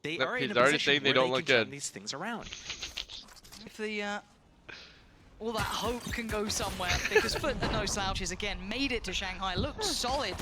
They are in He's a already position saying they where don't they look can turn good. these things around. If the all that hope can go somewhere, because Fut and no slouches again made it to Shanghai, looked solid.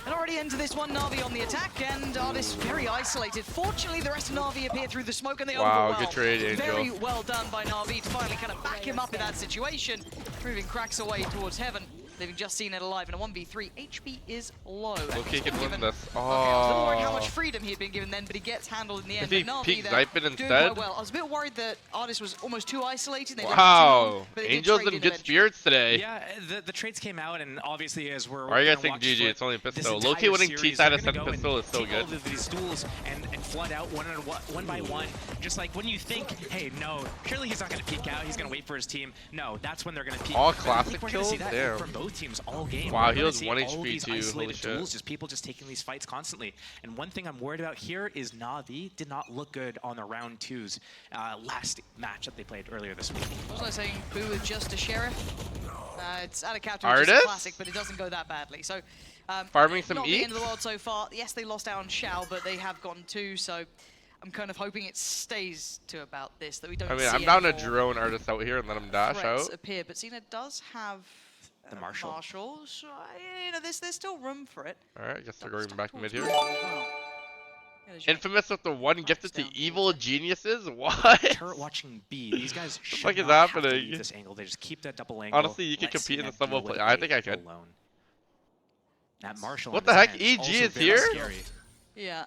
And already into this one, Na'Vi on the attack, and Artist very isolated. Fortunately, the rest of Na'Vi appear through the smoke and they Wow, overwhelm. good trade, Angel. Very well done by Na'Vi to finally kind of back him up in that situation, moving Cracks away towards heaven. Leaving just seen it alive in a 1v3. HP is low. Okay, can win this. Okay, I was a little worried how Oh. much freedom he had been given then, but he gets handled in the end. If he But Na'Vi peeked there Zypin doing instead? quite well. I was a bit worried that Artist was almost too isolated. They didn't Wow, have too long, but they did Angel's trade in good eventually. spirits today. Yeah, the trades came out, and obviously as we're. Why are you guys gonna think watch GG? Fut It's only a this pistol. entire Low-key winning series, T-side they're of gonna 7 go and pistol is so take good. all of these duels and flood out one by one. Just like when you think, hey, no, surely he's not going to peek out. He's going to wait for his team. No, that's when they're going to peek. All But I classic think we're gonna see kills? that Damn. from both teams all game. Wow, We're he gonna was see 1 all HP these too, holy isolated shit. duels, just people just taking these fights constantly. And one thing I'm worried about here is Na'Vi did not look good on the round 2's last match that they played earlier this week. I was like saying Boo with just a sheriff. It's out of captain, which is Artist? a classic, but it doesn't go that badly. So Farming some not the end eats? of the world so far. Yes, they lost out on Shao, but they have gone too. So I'm kind of hoping it stays to about this, that we don't. I mean, see I'm down to any more drone Artist out here and let him dash threats out. appear, but Cena does have The Marshal. Marshals. You know, there's still room for it. Alright, I guess they're going Stuck back towards mid here. mid as well. Yeah, there's your- Infamous with the one gifted to down evil towards geniuses? What? Turret watching B. These guys should fuck is not have to happening? leave this angle. They just keep that double angle. Honestly, you could let compete in Cena the solo deal with play. I A think I could. alone. That Marshal What on the his heck? hands, EG also is very here? Scary. Yeah.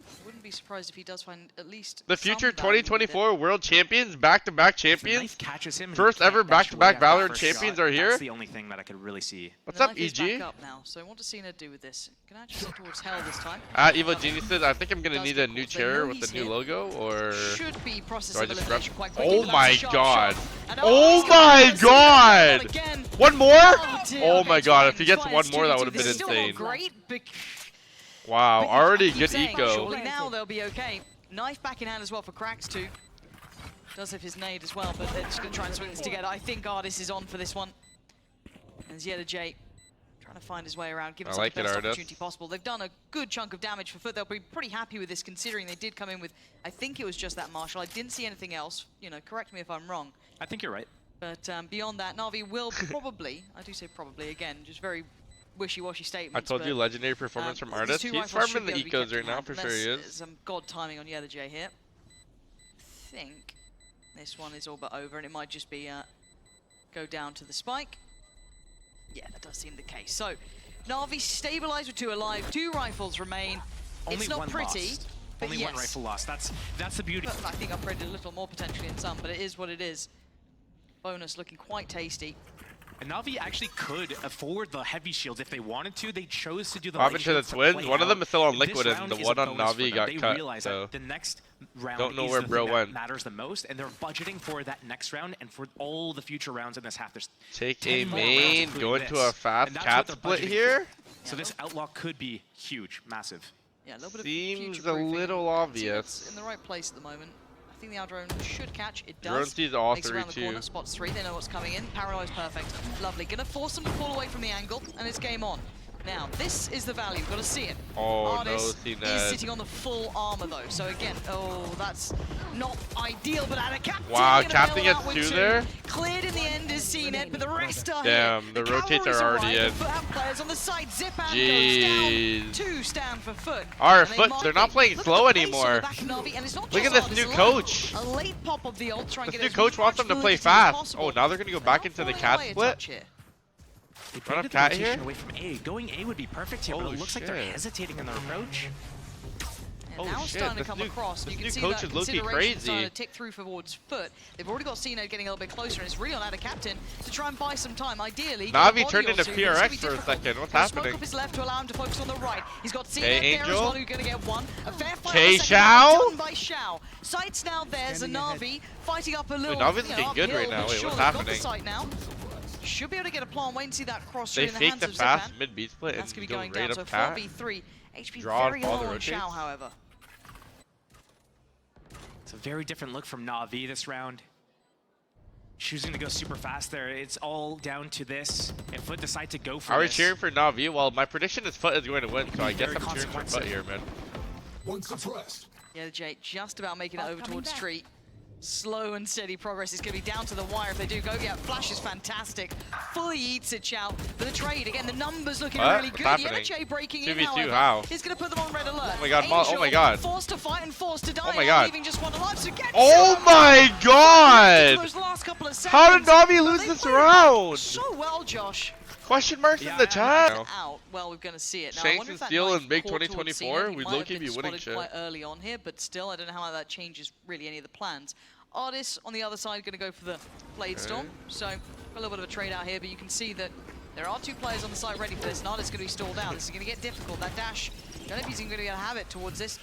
I wouldn't be surprised if he does find at least The some future value with it. 2024 world champions, back-to-back If the champions. knife catches him and he First can't ever dash back-to-back away after that Valorant first champions shot, are here. That's the only thing that I could really see. What's The up, knife is back EG? up now, so what does Cena do with this? Can I actually towards hell this time? Evil Geniuses, I think I'm gonna Does need get a new caught. They chair know with he's the new here. logo, or Should be process do I of just elimination grab? quite quickly. Oh but my that's a sharp god! shot. And Oh he's gonna my get Cena one god! again. One more? Oh, dear. Oh Okay, my it's god! fine, If he it's gets fine. one It's more, that 2v2. would have been This is still not insane. great, Wow, but you already keep good saying, eco. Surely now they'll be okay. Knife back in hand as well for Cracks too. Does have his nade as well, but they're just going to try and swing this together. I think Artist is on for this one. And Zeta J trying to find his way around, give I himself like the it, best Artist. opportunity possible. They've done a good chunk of damage for Fut. They'll be pretty happy with this, considering they did come in with, I think it was just that Marshal. I didn't see anything else. You know, correct me if I'm wrong. I think you're right. But beyond that, Na'Vi will probably, I do say probably again, just very wishy-washy I statements. told but, you, legendary performance from these Artist. two He's rifles should farming the be able to be ecos kept in right now, hand, for sure he unless is. some god timing on Yellow J here. I think this one is all but over, and it might just be go down to the spike. Yeah, that does seem the case. So, Na'Vi stabilized with 2 alive, 2 rifles remain. Only It's not one pretty, lost. but Only yes. one rifle lost. That's the beauty. But I think I've upgraded a little more potentially in some, but it is what it is. Bonus looking quite tasty. And Na'Vi actually could afford the heavy shields if they wanted to. They chose to do the Pop light into the shields to twins. play One of them out. is still on This liquid, and round the is one a on bonus for Navi them. got They cut. realize So that the next round don't know is where the bro thing went. that matters the most, and they're budgeting for that next round and for all the future rounds in this half. There's take 10 a more rounds, main, including go into this. a fast And that's cat what they're split budgeting here. for. So this outlaw could be huge, massive. Yeah, a little bit of Seems a future-proofing. little Team obvious. that's in the right place at the moment. I think the out drone should catch. It does. Drone sees all Makes it 3 around the corner, too. spots 3. They know what's coming in. Parallel is perfect. Lovely. Gonna force them to pull away from the angle, and it's game on. Now, this is the value. Got to see it. Oh no, Artist is CNED. sitting on the full armor though. So again, oh, that's not ideal. But out of Captain, Wow, gonna Captain bail gets out 2 with 2. there. Cleared in the end is CNED, but the rest are Damn, here. the rotates cavalry's are already arrived, in. the Fut have players on the side. Zip and Jeez. goes down. 2 stand for Fut. Our And they Fut, mark they're not it. playing Look slow at the pace on the anymore. back of Navi, and it's not Look just at this Artist new alone. coach. A late pop of the ult, try and This get new as coach wants much them to play fluidity as fast. possible. Oh, now they're gonna go back into the Pulling cat away a split. touch here. They Run up played the cat rotation here? away from A. Going A would be perfect here, but Holy it looks like they're shit. hesitating in their approach. And Holy now it's shit, starting to this come new- across. this You can new see coach that is low-key consideration starting crazy. to tick through towards Fut. They've already got Cena getting a little bit closer, and it's really on out of Captain to try and buy some time. Ideally, get a Navi body turned or into two, but it's gonna PRX be for a difficult. second. What's Got a smoke happening? up his left to allow him to focus on the right. He's got Cena Okay, there as Angel. well, who's going to get 1. A fair fight. Okay, on the second Shao. round, done by Shao. Sights now there's a Navi fighting up a little. Navi's you know, looking good right uphill, now. but Wait, sure, what's they've got happening? the sight now. Should be able to get a plan. Wait and see that cross They through in the fake hands the of fast Zipan. mid beat split That's and going to be go going right down. So up cat. 4v3. HP Draw very all low the on rotates. Shao, however. It's a very different look from Navi this round. Choosing to go super fast there. It's all down to this. If Fut decide to go for Are we this, cheering for Navi? Well, my prediction is Fut is going to win, so I guess Very I'm cheering for consequential. Fut here, man. One suppressed. Yeah, Jake just about making it over towards Tree. Slow and steady progress. It's going to be down to the wire if they do go. Yeah, Flash is fantastic. Fully eats it, Chow. But the trade, again, the numbers looking really good. Yenache breaking in, 2v2, however. how? He's going to put them on red alert. Oh my god, Angel, oh my god. Forced to fight and forced to die. Oh my god. Leaving just one alive. So Oh my god! those last couple of seconds, How did Navi but lose they this played round? so well, Josh. Question marks in the chat. Out. Well, we're going to see it. Now, I Shanks wonder and if that Steel knife in Big caught towards 2024, Cena. He we'd might low-key have be been winning spotted shit. quite early on here, but still, I don't know how that changes really any of the plans. Artists on the other side going to go for the Blade Storm, so a little bit of a trade out here, but you can see that there are two players on the side ready for this, and Artist is going to be stalled out. This is going to get difficult. That dash, I don't know if he's going to have it towards this.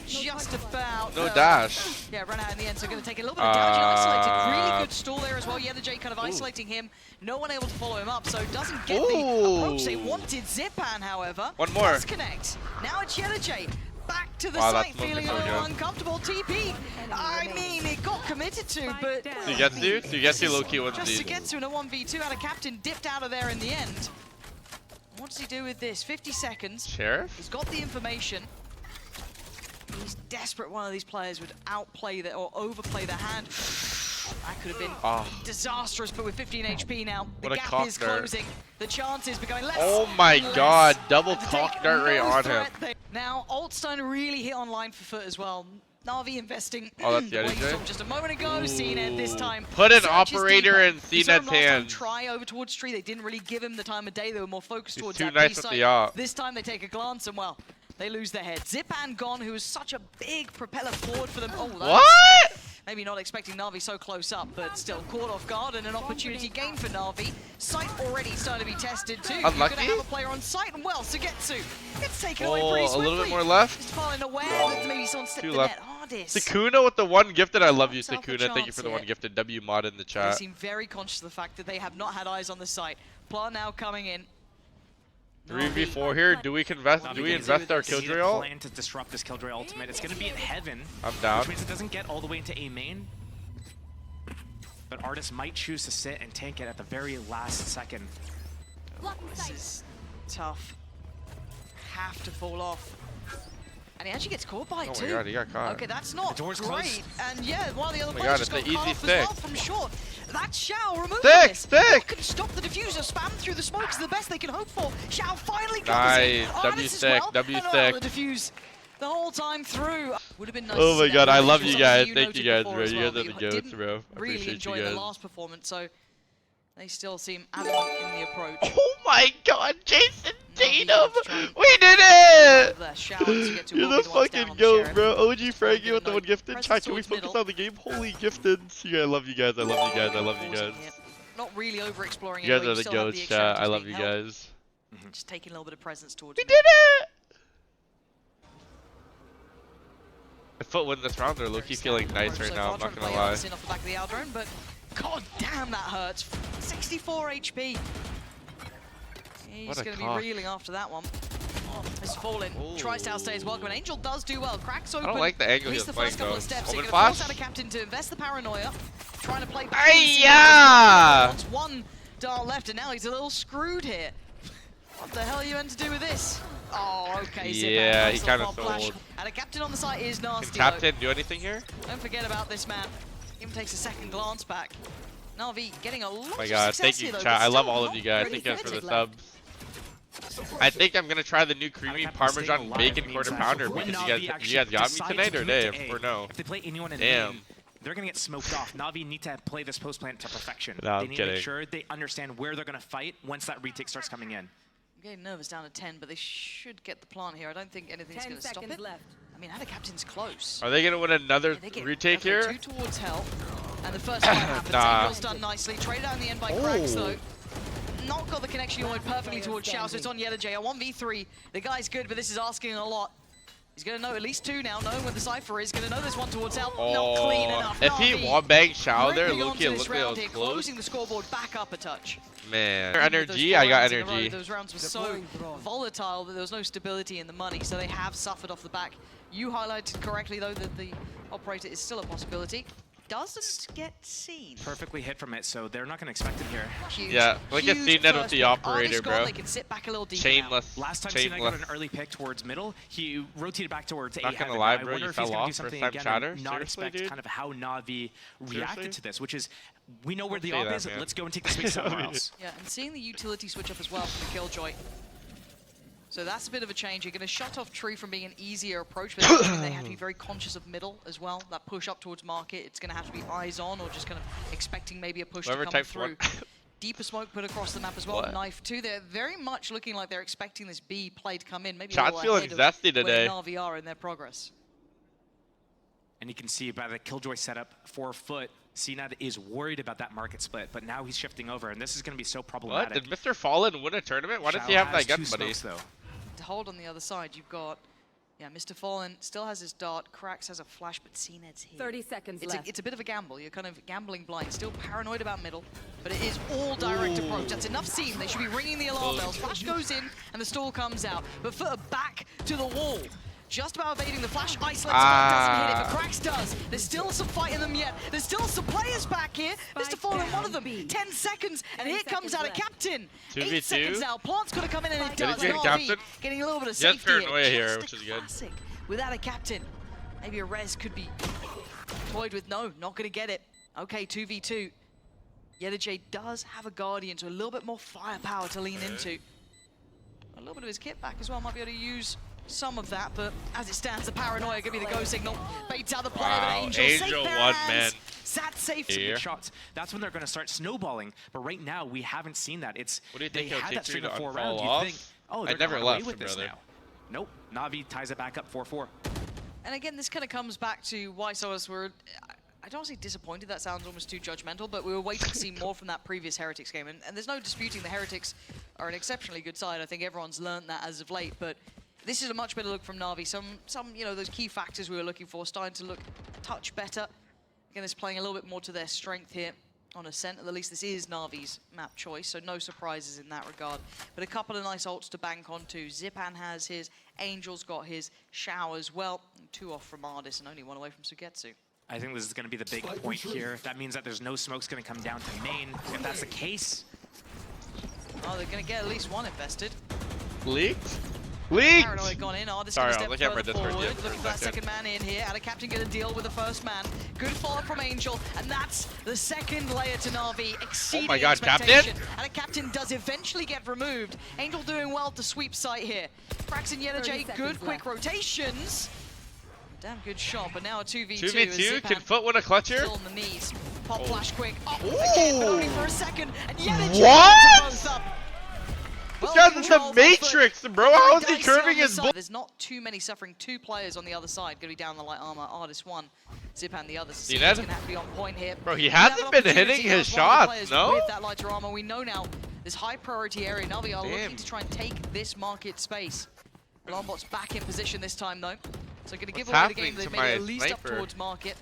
Just about. No dash. Yeah, run out in the end, so going to take a little bit of damage. Isolated. Really good stall there as well. J kind of isolating him. No one able to follow him up, so doesn't get the approach they wanted. Zipan, however, One more. does connect. Now it's J. Back to the Wow, site, that's looking feeling a so little good. uncomfortable. TP, I mean, it got committed to, but Sugetsu low-key wins just these. Sugetsu in a 1v2 out of Captain, dipped out of there in the end. What does he do with this? 50 seconds. Sheriff? He's got the information. He's desperate one of these players would outplay their, or overplay their hand. That could have been disastrous, but with 15 HP now, the What a gap cock is dart. closing. The chances becoming less. Oh my and less. god, double Take cock dart right no on him. threat there. Now, Altstone really hit online for Foot as well. Navi investing Oh, that's the away EJ? from just a moment ago. CNET this time. Put an searches operator deeper. in We saw him CNET's last time hands. try over towards Tree. They didn't really give him the time of day. They were more focused He's towards too that nice B with side. the op. This time they take a glance and, well, they lose their head. Zipan gone, who was such a big propeller forward for them. Oh, that's What? maybe not expecting Navi so close up, but still caught off guard and an opportunity gained for Navi. Sight already starting to be tested too. Unlucky? You're gonna have a player on site, and well, Sugetsu gets taken away pretty Oh, a swiftly. little bit more left. Just falling aware that maybe someone slipped Two the left. net. Hardest. Sakuna with the one gifted. I love you, Himself a Sakuna. Thank you for the chance one here. gifted. W mod in the They chat. seem very conscious of the fact that they have not had eyes on the site. Plant now coming in. 3v4 here. Do we invest? Navi Do we gonna invest our see the Killjoy ult? plan to disrupt this Killjoy ultimate. It's going to be in heaven, I'm down. which means it doesn't get all the way into A main. But Artist might choose to sit and tank it at the very last second. This is tough. Have to fall off. And he actually gets caught by it Oh too. my god, he got caught. Okay, that's not The door's great. closed. And yeah, one of the other my players god, just it's got an cut easy off as well stick. from short. That Xiao removing Stick, this. stick. What can stop the diffuser? Spam through the smoke is the best they can hope for. Xiao finally covers Nice. it. W Artist as stick, well. W And stick. The diffuse the whole time through. Would have been nice Oh to my see god, that I diffuser, love you something guys. Thank you noted guys, before bro. as You well, guys are but the goats, didn't bro. I really appreciate enjoy you the guys. last performance, so they still seem adamant in the approach. Oh my god, Jason Navi Tatum! keeps trying We did it! The Xiao to get to You're will the be ones down fucking on the goat, Sheriff. bro. OG Frankie Give with the no one gifted. presence Chat, can we towards focus middle. on the game? Holy gifted. I love you guys. I love you guys. I love you guys. Not really over exploring. You guys are the goats, chat. I love you guys. Just taking a little bit of presence towards We mid. did it! If Foot wins this round, they're low-key feeling nice right now, I'm not gonna lie. Off the back of the Aldrone, but god damn that hurts. 64 HP. He's What a going to cock. be reeling after that one. Has fallen. Ooh. Tries to outstay his welcome. And Angel does do well. Cracks open. I don't like the angle Missed he's the first playing couple though. of steps. Open He's going to force flash? out a captain to invest the paranoia. Trying to play. Ay-ya! Wants one dart left, and now he's a little screwed here. What the hell are you meant to do with this? Oh, okay. Yeah, he kind kinda of flash. sold. And a captain on the side is nasty. Can though. Captain do anything here? Don't forget about this man. Even takes a second glance back. Navi getting a lot Oh my of god, success thank you, here, though, chat. but I love still all of not you guys. really Thank you guys for the committed left. subs. I think I'm gonna try the new creamy Captain staying Parmesan alive bacon means quarter that pounder when because Navi you actually guys got me decides tonight to or commit damn to A, or no? If they play anyone in Damn. main, they're gonna get smoked off. Navi need to play this post plant to perfection. No, I'm they need to kidding. make sure they understand where they're gonna fight once that retake starts coming in. I'm getting nervous down to 10, but they should get the plant here. I don't think anything's going to stop it. left. I mean, the captain's close. Are they gonna win another They get retake okay, here? two towards hell, and the first fight happens. Nah. Angel's done nicely. Traded out in the end by Cracks, Oh. though. Not got the connection he wanted perfectly towards Xiao, so it's on Yellow J. A 1v3. The guy's good, but this is asking a lot. He's going to know at least two now, knowing where the Cypher is. Going to know there's one towards hell. Not clean enough. If he Navi wallbang Shao there, gripping Loki, onto it this looked like it round was here, close. closing the scoreboard back up a touch. Man. With those Energy, four I got rounds in a row, energy. Those rounds were so volatile that there was no stability in the money, so they have suffered off the back. You highlighted correctly, though, that the operator is still a possibility. doesn't get seen. Perfectly hit from it, so they're not going to expect it here. Huge, Yeah, like a huge CNET with first the pick. operator, Gone, bro. they can sit back a little deeper Shameless. Last time Shameless. Cena got an early pick towards middle, he rotated back towards Not A gonna heaven. lie, I bro, wonder you if he's fell going to do off something first time again chatter? and not Seriously, expect dude? kind of how Navi reacted Seriously? to this, which is, we know where Don't the say op that, is, man. let's go and take the space somewhere else. now. Yeah, and seeing the utility switch up as well from the Killjoy. So that's a bit of a change. You're going to shut off Tree from being an easier approach, but they have to be very conscious of middle as well. That push up towards market, it's going to have to be eyes on or just kind of expecting maybe a push Whoever to come types through. one. Deeper smoke put across the map as well. What? Knife too. They're very much looking like they're expecting this B play to come in. Maybe a Chat's little feeling ahead zesty of where today. Navi are in their progress. And you can see by the Killjoy setup, 4 foot, CNET is worried about that market split, but now he's shifting over, and this is going to be so What? problematic. Did Mr. Fallen win a tournament? Why does he Shao have has that gun, 2 buddy? smokes, though. To hold on the other side, you've got, yeah, Mr. Fallen still has his dart, Cracks has a flash, but CNED's here. 30 seconds left. It's a bit of a gamble. You're kind of gambling blind. Still paranoid about middle, but it is all direct approach. That's enough seen. They should be ringing the alarm bells. Flash goes in, and the stall comes out. But Fut back to the wall. Just about evading the flash. Isolates doesn't hit it, but Cracks does. There's still some fight in them yet. There's still some players back here. Mr. Fallen, one of them. 10 seconds, and here comes out a captain. 2v2. 8 seconds now. Plant's got to come in, and it Did does. it get Navi captain? getting a little bit of Just safety paranoia here, Just which a is good. classic. Without a captain, maybe a res could be toyed with. No, not going to get it. Okay, 2v2. Yedajay does have a Guardian, so a little bit more firepower to lean into. A little bit of his kit back as well. Might be able to use some of that, but as it stands, the paranoia give me the go signal. Baits out the player, but Wow, Angel, Angel safe one, hands. man. Sat safe. Here. Good shots. That's when they're going to start snowballing. But right now, we haven't seen that. It's What do you they think it'll had take that for string you of to 4 unfall rounds. off? You think, oh, I they're never going away left, with this brother. now. Nope. Navi ties it back up 4-4. And again, this kind of comes back to why some of us were, I don't want to say disappointed, that sounds almost too judgmental, but we were waiting to see more from that previous Heretics game. And there's no disputing the Heretics are an exceptionally good side. I think everyone's learned that as of late, but this is a much better look from Navi. Some you know, those key factors we were looking for starting to look a touch better. Again, it's playing a little bit more to their strength here on Ascent. At least this is Navi's map choice, so no surprises in that regard. But a couple of nice ults to bank onto. Zipan has his, Angel's got his, Shao as well. 2 off from Ardis and only 1 away from Sugetsu. I think this is going to be the big point here. That means that there's no smokes going to come down to main. If that's the case, Oh, they're going to get at least 1 invested. Leaked? Leaked! Paranoia gone in. Ardis Sorry, going I to step read further this first, forward. yeah, for a Looking for that second. second man in here. And a captain going to deal with the first man. Good follow from Angel. And that's the second layer to Navi. Exceeding God, captain? expectation. And a captain does eventually get removed. Angel doing well to sweep site here. Cracks in 30 Yedajay. Good seconds quick left. rotations. Damn good shot, but now a 2v2. 2v2? Can Fut win a clutch here? Still on the knees. Pop Oh. flash quick. Oh, Ooh. again, but only for a second. And Yedajay What? both up. This Well guy's in controlled the by Fut. Matrix, bro. How is he Dicey on curving the his side. bull? There's not too many suffering. 2 players on the other side. Going to be down the light armor. Ardis 1. Zipan the other. So Ned? going to have to be on point here. Bro, he We have hasn't an been opportunity hitting his as one of the shots, players no? With that lighter armor, we know now this high priority area. Navi are Damn. looking to try and take this market space. Alarmbot's back in position this time though. So going to give What's away the happening game. They've to made it at my least up sniper? towards market.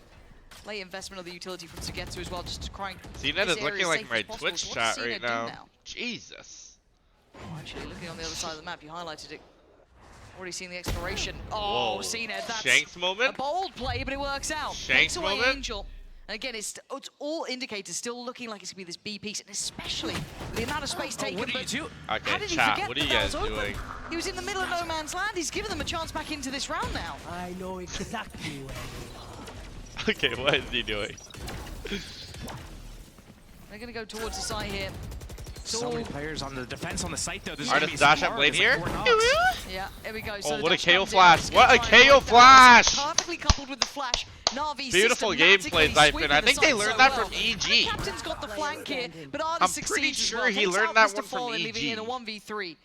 Late investment of the utility from Sugetsu as well, just to try and CNET this is area looking as like safe my as possible. Twitch So what chat does right CNET do now. Jesus. Oh, actually, looking on the other side of the map, you highlighted it. Already seen the exploration. Oh, Whoa. CNET, that's Shanks a moment? bold play, but it works out. Shanks Takes away moment? Angel. And again, it's all indicators still looking like it's going to be this B piece, and especially the amount of space taken. what do you but do? How Okay, did he chat, forget what are you that guys that was open? doing? He was in the middle of no man's land. He's given them a chance back into this round now. I know exactly where you are. Okay, what is he doing? They're going to go towards the site here. So many players on the defense on the site, though. This is Artist gonna be dash smart. up lane It's like here? Fort Knox. Yeah, here we go. Oh, So the what a dash KO comes in. flash. He's What gonna a try and KO break that. flash. Perfectly coupled with the flash. Navi Beautiful systematically gameplay, Zyphin. sweeping I the think they site learned so that well. from EG. The captain's got the flank here, but Ardis I'm succeeds pretty as sure well. he Takes learned out that Mr. one from Fallen, leaving EG. in a 1v3.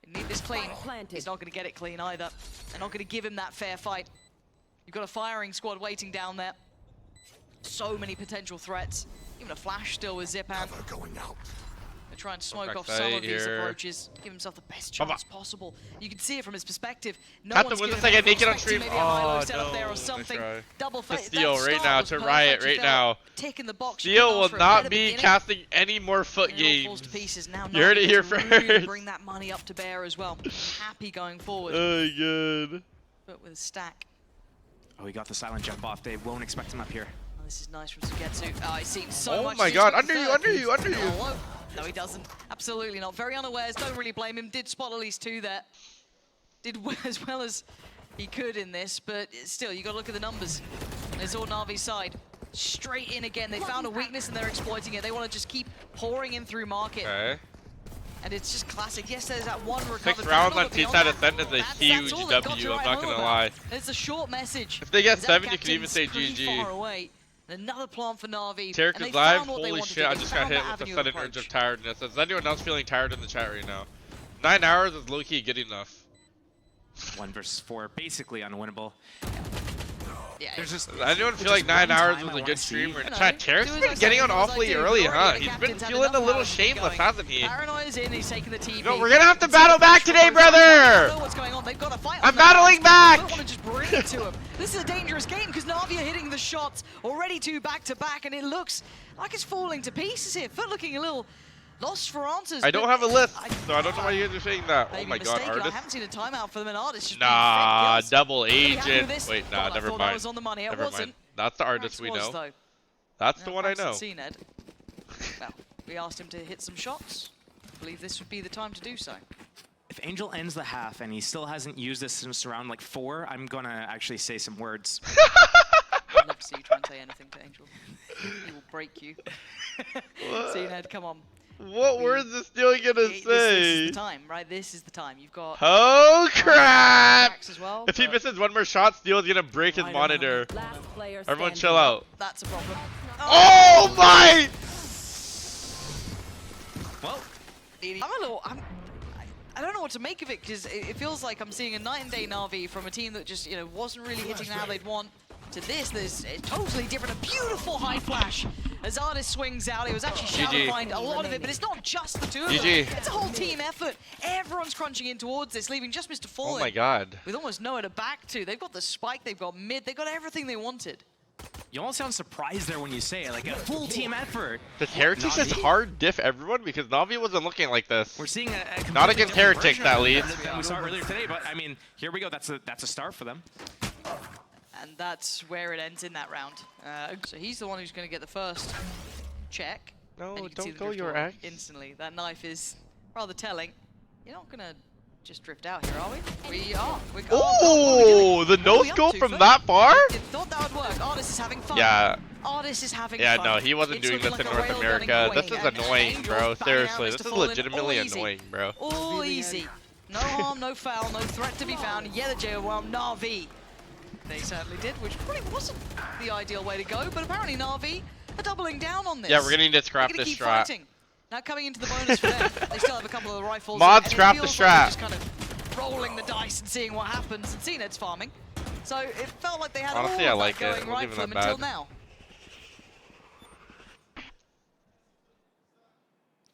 They need this clean. Planted. He's not going to get it clean either. They're not going to give him that fair fight. You've got a firing squad waiting down there. So many potential threats. Even a flash still with Zipan. They try and smoke off some of these here. approaches, give himself the best Baba. chance possible. You can see it from his perspective. No Captain, one's when's giving this him guy naked on expecting stream? maybe a high-low Oh, setup there no. or something. Nice try. Double To fake. steal That right start now, was to perfect. riot He right felt now. Tick in the box. Steel will not be casting. casting any more foot It all falls games. to pieces. Now You heard it Navi here to really first. bring that money up to bear as well. Happy going forward, Oh, good. but with a stack. Oh, he got the silent jump off. They won't expect him up here. Well, this is nice from Sugetsu. Oh, he's seen so much. Oh my god, under you, under you, under you! Oh, no, he doesn't. Absolutely not. Very unawares. Don't really blame him. Did spot at least 2 there. Did as well as he could in this, but still, you got to look at the numbers. There's all Navi's side. Straight in again. They found a weakness and they're exploiting it. They want to just keep pouring in through market. Okay. And it's just classic. Yes, there's that one recovered. 6 rounds on T-side Ascent is a huge W, I'm not gonna lie. It's a short message. If they get That 7, you can even say captain's pretty GG. far away. Another plant for Navi. Tarek and is they live, found what they holy wanted shit, to. I They just got found hit that with a avenue sudden approach. urge of tiredness. Is anyone else feeling tired in the chat right now? 9 hours is low-key good enough. 1 versus 4, basically unwinnable. Yeah, There's just Anyone feel like just 9 one hours time was I a good wanna stream? see- Or You know, chat, do Tarek's as been I getting say, on do as I awfully do. early, Already huh? the He's been captain's had feeling a enough little hours to get shameless, going. hasn't he? Paranoia's in, he's taking the TV. No, we're gonna have to battle back today, brother! I don't know what's going on. They've got to fight. I'm battling back! I don't want to just bring it to him. This is a dangerous game because Navi are hitting the shots already 2 back-to-back, and it looks like it's falling to pieces here. Fut looking a little lost for answers. I don't but have a list, I- so I don't know why you guys are saying that. Oh Maybe my god, mistaken. I Artist? haven't seen a timeout for them, and Artist just Nah, being fed kills. double Really happy with agent. this. Wait, God, nah, I never thought that mind. was on the money. It Never wasn't. mind. That's the artist Perhaps we was, know. though. That's the one I Perhaps know. it's C-Ned. Well, we asked him to hit some shots. I believe this would be the time to do so. If Angel ends the half and he still hasn't used this since around like 4, I'm gonna actually say some words. I'd love to see you try and say anything to Angel. He will break you. C-Ned, come on. What words is still gonna This is say? the time, right? This is the time. You've got Oh crap! Shanks as well. If he but misses one more shot, Steel's gonna break his I don't know. monitor. Last player Everyone standing. chill out. That's a problem. Oh my! Well, I don't know what to make of it because it feels like I'm seeing a night and day Navi from a team that just wasn't really hitting how they'd want. To this, there's a totally different, a beautiful high flash. As Artist swings out, it was actually Shadow GG. behind a lot of it, but it's not just the 2 of them. GG. It's a whole team effort. Everyone's crunching in towards this, leaving just Mr. Fallen. Oh my god. With almost nowhere to back to. They've got the spike, they've got mid, they've got everything they wanted. you almost sound surprised there when you say it, like a full team effort. Does Heretics just Navi? hard diff everyone? Because Navi wasn't looking like this. We're seeing a Not completely against different Heretics, version at of least. that we saw earlier today, but I mean, here we go. That's a start for them. And that's where it ends in that round. So he's the one who's going to get the first check. No, and you can see don't the go drift your away ex. instantly. That knife is rather telling. You're not going to just drift out here, are we? We are. Oh, the no scope from that far? You thought that would work. Artist is having fun. Yeah. Artist is having Yeah, fun. no, he wasn't It's doing looking this in like a North railgun America. going, This is and annoying, Angel's bro. banging out Seriously, Mr. this is Fallen. legitimately All easy. annoying, bro. All easy. No harm, no foul, no threat to be found. Yellow Jail, well, Navi. They certainly did, which probably wasn't the ideal way to go, but apparently Navi are doubling down on this. Yeah, we're gonna need to They're scrap gonna this keep strat. fighting. Now coming into the bonus for them, they still have a couple of the rifles. Mod, and scrap it the feels like they're strat. just kind of rolling the dice and seeing what happens, and C-Ned's farming. So it felt like they had Honestly, all I of like that it. going It right wasn't for even them that until bad. now.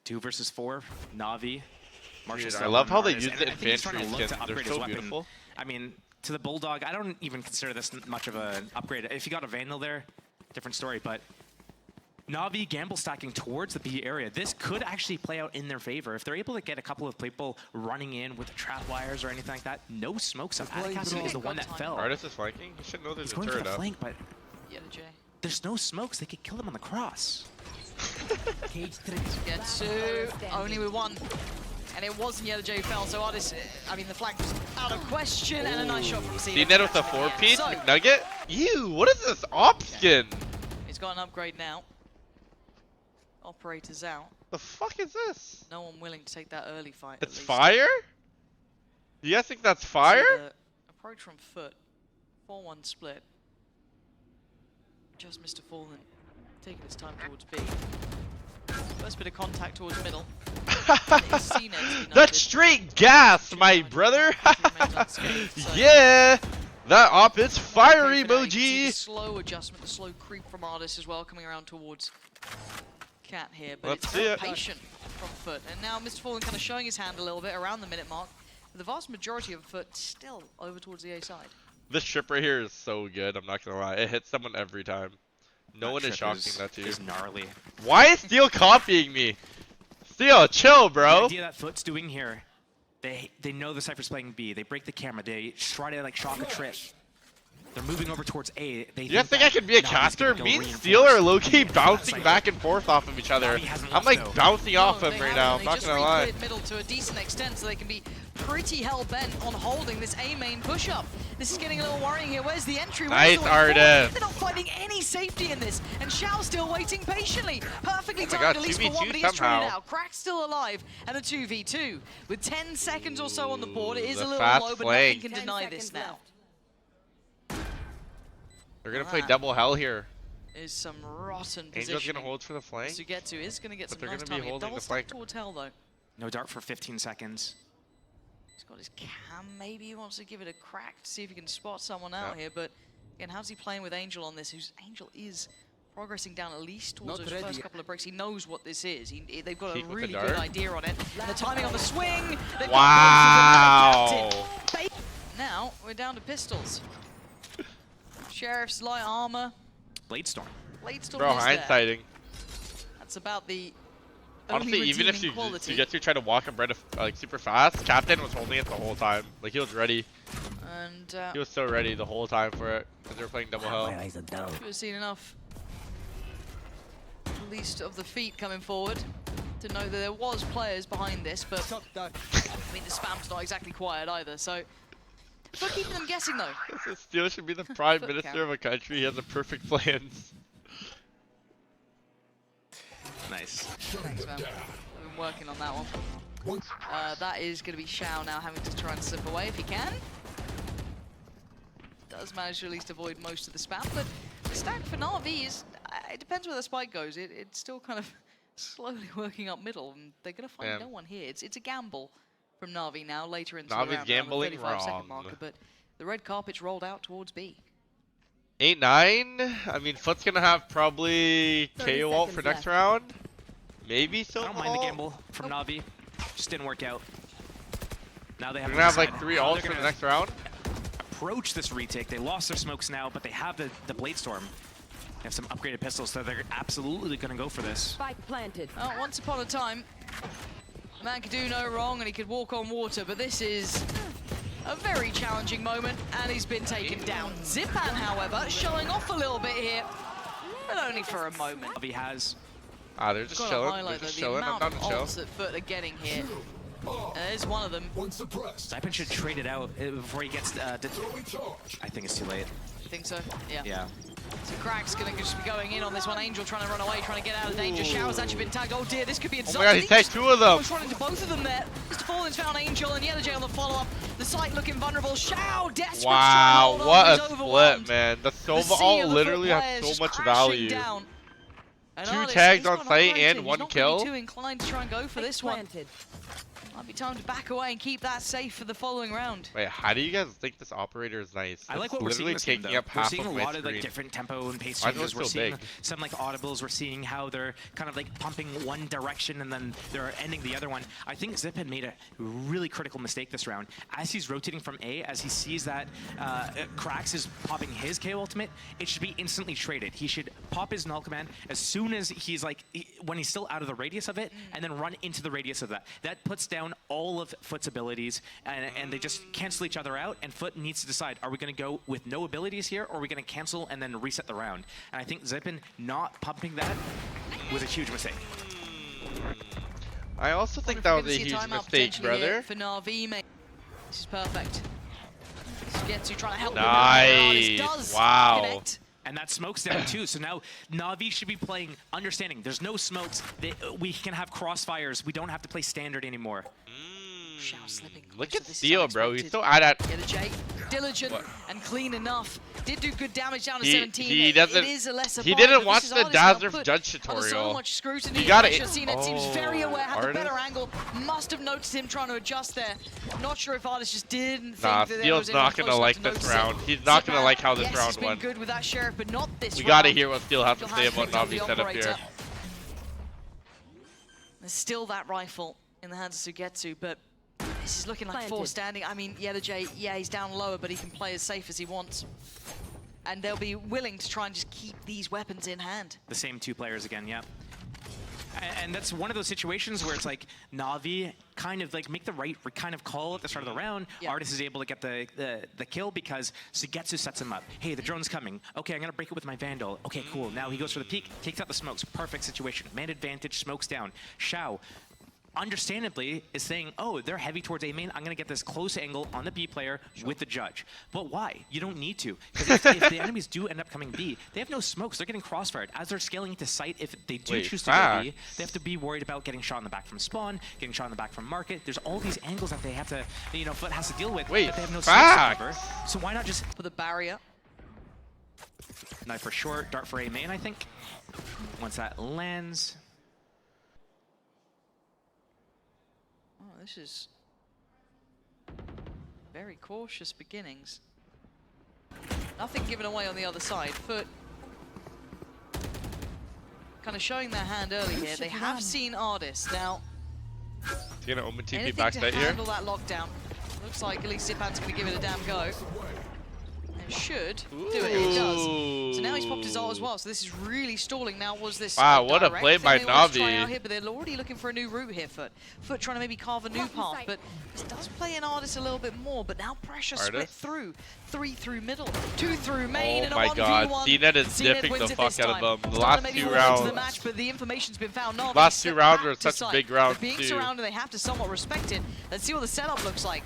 2 versus 4, Navi. Marshall Dude, I still love on how they Artist, use and the I think he's trying to infantry look to skins. They're upgrade so his weapon. beautiful. I mean, to the Bulldog, I don't even consider this much of an upgrade. If you got a Vandal there, different story, but Navi gamble stacking towards the B area. This could actually play out in their favor. If they're able to get a couple of people running in with the trap wires or anything like that, no smokes up. Atacassi is the one that fell. Artist is flanking? You should know there's He's a going for turret the up. flank, but Yellow J. there's no smokes. They could kill him on the cross. Cage tricks. Gets two, only with one. And it wasn't Yellow J who fell, so Artist, I mean, the flank was out of question, and a nice shot from C. C-Net with a 4-piece So, McNugget? Ew, what is this op skin? he's got an upgrade now. Operators out. The fuck is this? No one willing to take that early fight. It's at least. fire? You guys think that's See fire? the approach from Fut. 4-1 split. Just Mr. Fallen taking his time towards B. First bit of contact towards middle. That's straight gas, my brother! Yeah! That op is fire emoji! Slow adjustment, the slow creep from Artist as well, coming around towards Cat here, but Let's it's see very it. patient from Fut. And now Mr. Fallen kind of showing his hand a little bit around the minute mark. But the vast majority of Fut still over towards the A side. This trip right here is so good, I'm not gonna lie. It hits someone every time. No one is shocking that to you. Is gnarly. Why is Steel copying me? Steel, chill, The bro! idea that Foot's doing here, they know the Cypher's playing B. They break the camera. They try to like shock a trip. They're moving over towards A. They You guys think I could be a caster? Me and Steel are low-key bouncing back and forth off of each other. I'm like bouncing off him right now, I'm not gonna lie. Middle to a decent extent, so they can be pretty hell-bent on holding this A main push-up. This is getting a little worrying here. Where's the entry? Nice, Arda. They're not finding any safety in this, and Xiao still waiting patiently. Perfectly timed, at least for one, but he gets traded out. Crack's still alive, and a 2v2. With 10 seconds or so on the board, it is a little low, but nothing can deny this now. They're gonna play double hell here. Is some rotten position. Angel's gonna hold for the flank. Sugetsu is gonna get some they're nice gonna be timing. holding Double the flank. stack towards hell though. No dart for 15 seconds. He's got his cam, maybe he wants to give it a crack to see if he can spot someone out here, but again, how's he playing with Angel on this? Angel is progressing down at least towards those first couple of breaks. He knows what this is. They've got a really good idea on it. And the timing on the swing. Wow. Now we're down to pistols. Sheriff's light armor. Bladestorm. Bladestorm Bro, is there. hindsighting. That's about the Honestly, even if you get to try to walk him right like super fast, Captain was holding it the whole time. Like he was ready. And he was so ready the whole time for it because they were playing double hell. We've seen enough, at least of the feet coming forward, to know that there was players behind this, but I mean the spam's not exactly quiet either. So, but keeping them guessing though. Steel should be the prime minister of a country. He has the perfect plans. Nice. Thanks, man. I've been working on that one. That is going to be Xiao now having to try and slip away if he can. Does manage to at least avoid most of the spam, but the stack for Navi is, it depends where the spike goes. It's still kind of slowly working up middle, and they're going to find no one here. It's a gamble from Navi now, later into the round. Navi's gambling 35-second marker, but the red carpet's rolled out towards B. 8-9. I mean, Fut's gonna have probably KO ult for next round. Maybe so. I don't mind the gamble from Navi. Just didn't work out. Now they have. They're gonna have like 3 ults for the next round. Approach this retake. They lost their smokes now, but they have the Bladestorm. They have some upgraded pistols, so they're absolutely gonna go for this. Spike planted. Oh, once upon a time, a man could do no wrong and he could walk on water, but this is a very challenging moment, and he's been taken down. Zipan, however, showing off a little bit here, but only for a moment. Navi has. They're just chilling. They're just chilling. I'm down to chill. That Fut are getting here. There's one of them. Zipan should trade it out before he gets. I think it's too late. You think so? Yeah. Yeah. So Crack's gonna just be going in on this one. Angel trying to run away, trying to get out of danger. Xiao's actually been tagged. Oh dear, this could be a disaster. Oh my god, he tagged 2 of them. He's running to both of them there. Mr. Fallen's found Angel and Yellow J on the follow-up. The site looking vulnerable. Xiao desperate. Wow, what a split, man. The Sova ult literally has so much value. 2 tags on site and 1 kill. Too inclined to try and go for this one. Might be time to back away and keep that safe for the following round. Wait, how do you guys think this operator is nice? I like what we're seeing. Taking up half we're seeing of a my lot of like screen. different tempo and pace changes. We're so seeing big. some like audibles. We're seeing how they're kind of like pumping one direction and then they're ending the other one. I think Zip had made a really critical mistake this round. As he's rotating from A, as he sees that Krax is popping his KO ultimate, it should be instantly traded. He should pop his null command as soon as he's like, when he's still out of the radius of it, and then run into the radius of that. That puts down all of Fut's abilities, and they just cancel each other out, and Fut needs to decide, are we going to go with no abilities here, or are we going to cancel and then reset the round? And I think Zippin not pumping that was a huge mistake. I also think that was a huge mistake, brother. For Navi, mate. This is perfect. Sugetsu trying to help Nice. Wow. Connect. And that smoke's down too, so now Navi should be playing understanding. There's no smokes. We can have crossfires. We don't have to play standard anymore. Xiao slipping Look closer. at This Steel, is bro. He's unexpected. so at it. Yeah, the J, diligent and clean enough. Did do good damage down to He 17. doesn't. It is a lesser He buy, didn't but watch this the is Artist Dazzler now put judge under so tutorial. much scrutiny. You got it. It seems very aware, had the Artist? better angle. Must have noticed him trying to adjust there. Not sure if Artist just didn't think Nah, that there Steel's was anyone not gonna close like enough to this notice round. it. He's not gonna Zipan, like how this yes, round he's been went. good with that Sheriff, but not this We round. gotta hear what Steel has to Still say has about picked up Navi the setup operator. here. There's still that rifle in the hands of Sugetsu, but this is looking like Planted. 4 standing. I mean, Yellow J, yeah, he's down lower, but he can play as safe as he wants. And they'll be willing to try and just keep these weapons in hand. The same 2 players again, yeah. And that's one of those situations where it's like Navi kind of like make the right kind of call at the start of the round. Yeah. Artis is able to get the kill because Sugetsu sets him up. Hey, the drone's coming. Okay, I'm gonna break it with my Vandal. Okay, cool. Now he goes for the peek, takes out the smokes. Perfect situation. Man advantage, smokes down. Shao, understandably, is saying, oh, they're heavy towards A main. I'm going to get this close angle on the B player with the judge. But why? You don't need to. Because if the enemies do end up coming B, they have no smokes. They're getting crossfired. As they're scaling into sight, if they do choose to go B, they have to be worried about getting shot in the back from spawn, getting shot in the back from market. There's all these angles that they have to, you know, Fut has to deal with. But they have no smokes to cover. So why not just For the barrier. knife for short, dart for A main, I think. Once that lands. This is very cautious beginnings. Nothing given away on the other side. Fut kind of showing their hand early here. They have seen Ardis. Now, He's gonna open TP anything back to that here. handle that lockdown. Looks like at least Zipan's going to give it a damn go. It should do it. It does. So now he's popped his ult as well. So this is really stalling. Now was this Wow, what a play by Navi. Navi. But they're already looking for a new route here. Fut trying to maybe carve a new path. But this does play in Ardis a little bit more. But now pressure split through. 3 through middle, 2 through main, and a 1v1. Oh my god, CNET is dipping the fuck out of them. The last 2 rounds. The match, but the information's been found. Navi Last 2 rounds were such sight. big rounds Being too. surrounded, they have to somewhat respect it. Let's see what the setup looks like.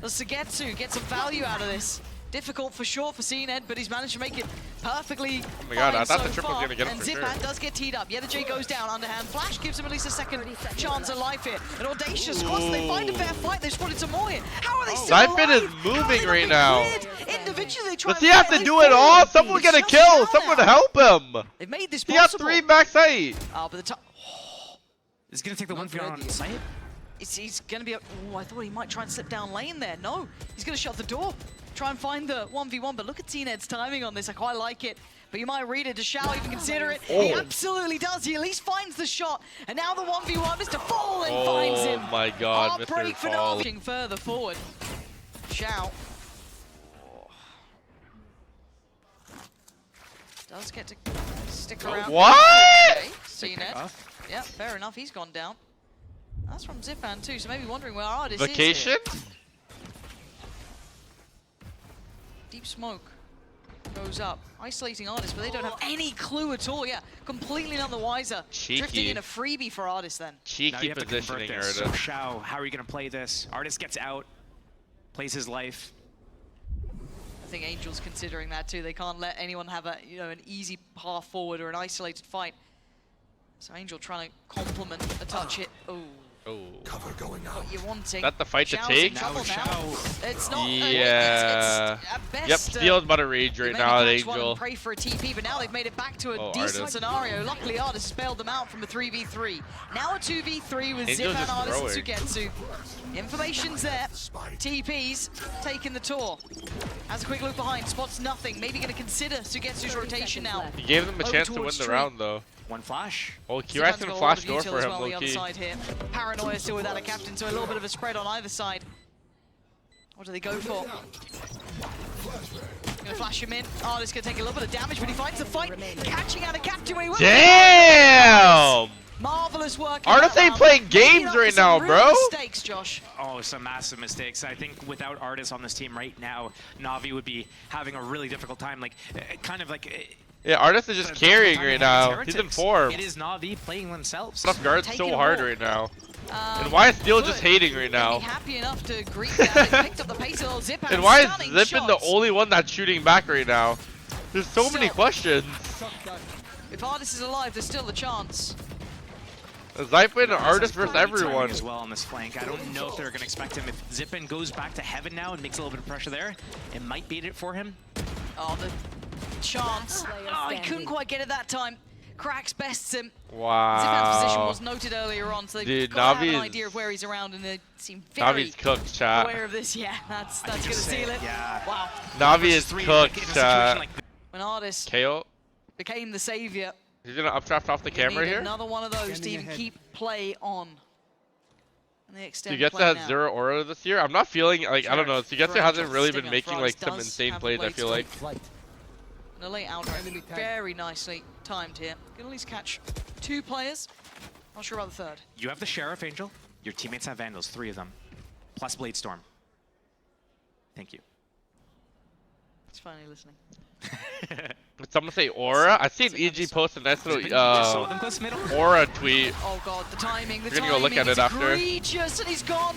The Sugetsu get some value out of this. Difficult for sure for CNET, but he's managed to make it perfectly. Oh my god, I thought the triple was gonna get him and for sure. Zipan does get teed up. Yeah, the J goes down, underhand flash gives him at least a second chance of life here. An audacious squad, they find a fair fight. They've spotted some more here. How are they still Zipan alive? is moving right now. Individually, they try Does and he have fight, to they do it fall. all? Someone get a He's kill. shutting Someone down help him. now. They've made this He got possible. 3 backside. But the time. Is going to take the 1v1 on site? He's going to be. Oh, I thought he might try and slip down lane there. No, he's going to shut the door. Try and find the 1v1, but look at CNET's timing on this. I quite like it. But you might read it. Does Shao even consider it? He absolutely does. He at least finds the shot. And now the 1v1 is to fall and finds him. Oh my god, Heartbreak Mr. for Fall. Navi. Further forward. Shao. Does get to stick around. What? Okay, CNET. Yeah, fair enough. He's gone down. That's from Zipan too, so maybe wondering where Ardis Vacation? is here. Deep smoke goes up, isolating Ardis, but they don't have any clue at all. Yeah, completely none the wiser. Cheeky. Drifting in a freebie for Ardis then. Now you Cheeky have to convert positioning, this. So Ardis. Shao, how are you going to play this? Artis gets out, plays his life. I think Angel's considering that too. They can't let anyone have a an easy path forward or an isolated fight. So Angel trying to complement a touch hit. Oh. Oh. Cover going out. What you're wanting. That the fight to Shao's take? in trouble Now now. Shao. It's not. Yeah. It's at best, Yep, Steel's about to rage right They now at maybe catch one Angel. and pray for a TP, but now they've made it back to a Oh, decent Ardis. scenario. Luckily, Ardis has bailed them out from a 3v3. Now a 2v3 with Angel's Zipan, just Ardis, throwing. and Sugetsu. Information's there. TP's taking the tour. Has a quick look behind, spots nothing. Maybe going to consider Sugetsu's rotation now. He gave them a Over chance to win towards the Tree. round though. One flash. Oh, Zipan's Kirai's got gonna a lot flash of door util for as him, well on the other low-key. side here. Paranoia still without a captain, so a little bit of a spread on either side. What do they go for? Gonna flash him in. Ardis gonna take a little bit of damage, but he finds the fight, catching out a captain when he went. Damn! Marvelous work. in Ardis that ain't round. playing Making games up right for some now, real bro. Mistakes, Josh. Oh, some massive mistakes. I think without Artis on this team right now, Navi would be having a really difficult time. Like, kind of like. Yeah, Ardis is just carrying right now. He's in form. It is Navi playing themselves. Off guard Taking so a hard walk. right now. And why is Steel just Fut hating right gonna now? be happy enough to greet that. They picked up the pace of Zipan. And why is Stunning Zippin the shots. only one that's shooting back right now? There's so many Still. questions. If Ardis is alive, there's still a chance. Zippin and Ardis versus Timing everyone. as well on this flank. I don't know if they're going to expect him. If Zippin goes back to heaven now and makes a little bit of pressure there, it might beat it for him. Oh, the chance. Oh, he couldn't quite get it that time. Cracks bests him. Zipan's position Wow. was noted earlier on, so they've Dude, got to have an Navi's- idea of where he's around, and they seem very Navi's cooked, chat. aware of this. Yeah, that's I gonna think it's seal safe, it. yeah. Wow. Navi Versus is three, cooked, like, in a situation chat. like When Ardis KO. became the savior, He's gonna updraft off the you camera need here. another one of those to Standing even ahead. keep play on. And they extend Sugetsu play has now. 0 aura this year. I'm not feeling like, I don't know. Sugetsu Correct. hasn't really been Stinger making for like Ardis some does insane have plays, I late feel like. Flight. The late outright Enemy tag. very nicely timed here. Can at least catch 2 players. Not sure about the third. You have the Sheriff Angel. Your teammates have Vandals, 3 of them. Plus Blade Storm. Thank you. He's finally listening. Did someone say Aura? I seen EG post a nice little Aura tweet. Oh god, the timing, the We're gonna timing go look at is it after. egregious, and he's gone.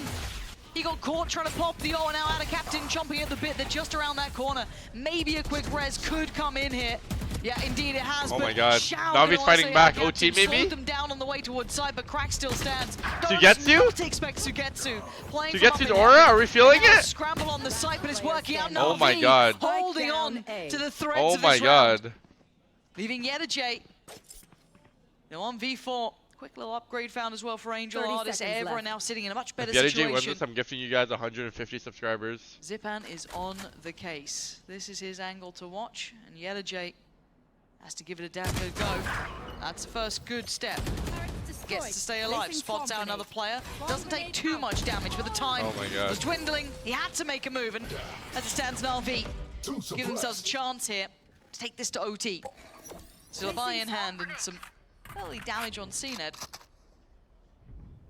He got caught trying to pop the O, and now out of Captain chomping at the bit. They're just around that corner. Maybe a quick res could come in here. Yeah, indeed it has. Oh but my god. Shao Navi's fighting back. OT maybe? Slowed them down on the way towards side, but Crack still stands. Sugetsu? Not expect Sugetsu. Playing from up Sugetsu's in Aura? here. Are we feeling Now it? Scramble on the site, but it's working out. Oh my Navi god. holding on to the threads Oh of my this round. god. Leaving Yedajay. They're on V4. Quick little upgrade found as well for Angel. 30 Artist seconds Ever left. now sitting in a much better If Yedajay situation. wins this, I'm gifting you guys 150 subscribers. Zipan is on the case. This is his angle to watch, and Yedajay has to give it a damn good go. That's the first good step. Gets to stay alive, spots out another player. Doesn't take too much damage, but the time Oh my god. was dwindling. He had to make a move, and as it stands, Navi give themselves a chance here to take this to OT. Still a buy in hand and some early damage on CNED.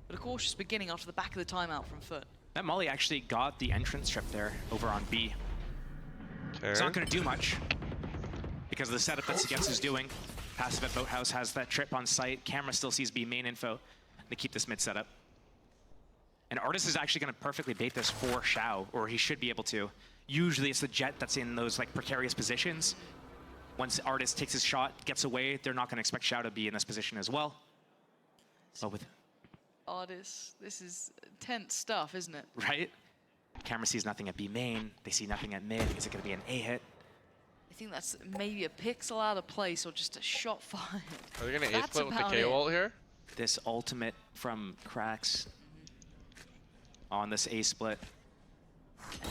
But a cautious beginning after the back of the timeout from Fut. That Molly actually got the entrance trip there over on B. It's not going to do much because of the setup that Sugetsu's doing. Passive at Boathouse has that trip on site. Camera still sees B main info. They keep this mid setup. And Artist is actually going to perfectly bait this for Shao, or he should be able to. Usually it's the Jet that's in those like precarious positions. Once Artist takes his shot, gets away, they're not going to expect Shao to be in this position as well. But with Artist, this is tense stuff, isn't it? right? Camera sees nothing at B main. They see nothing at mid. Is it going to be an A hit? I think that's maybe a pixel out of place or just a shot fired. Are they gonna That's A-split with the about K it. ult here? This ultimate from Cracks on this A split.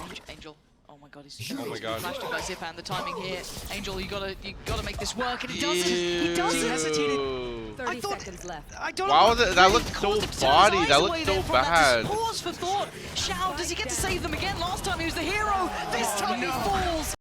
And Angel. Oh my god, he's Oh my god. flashed it by Zipan. The timing here. Angel, you gotta make this work, and he does it. He does He it. hesitated. 30 thought- seconds left. I don't Wow, know. that looked so body. That looked so bad. Pause for thought. Shao, does he get to save them again? Last time he was the hero. This time he falls.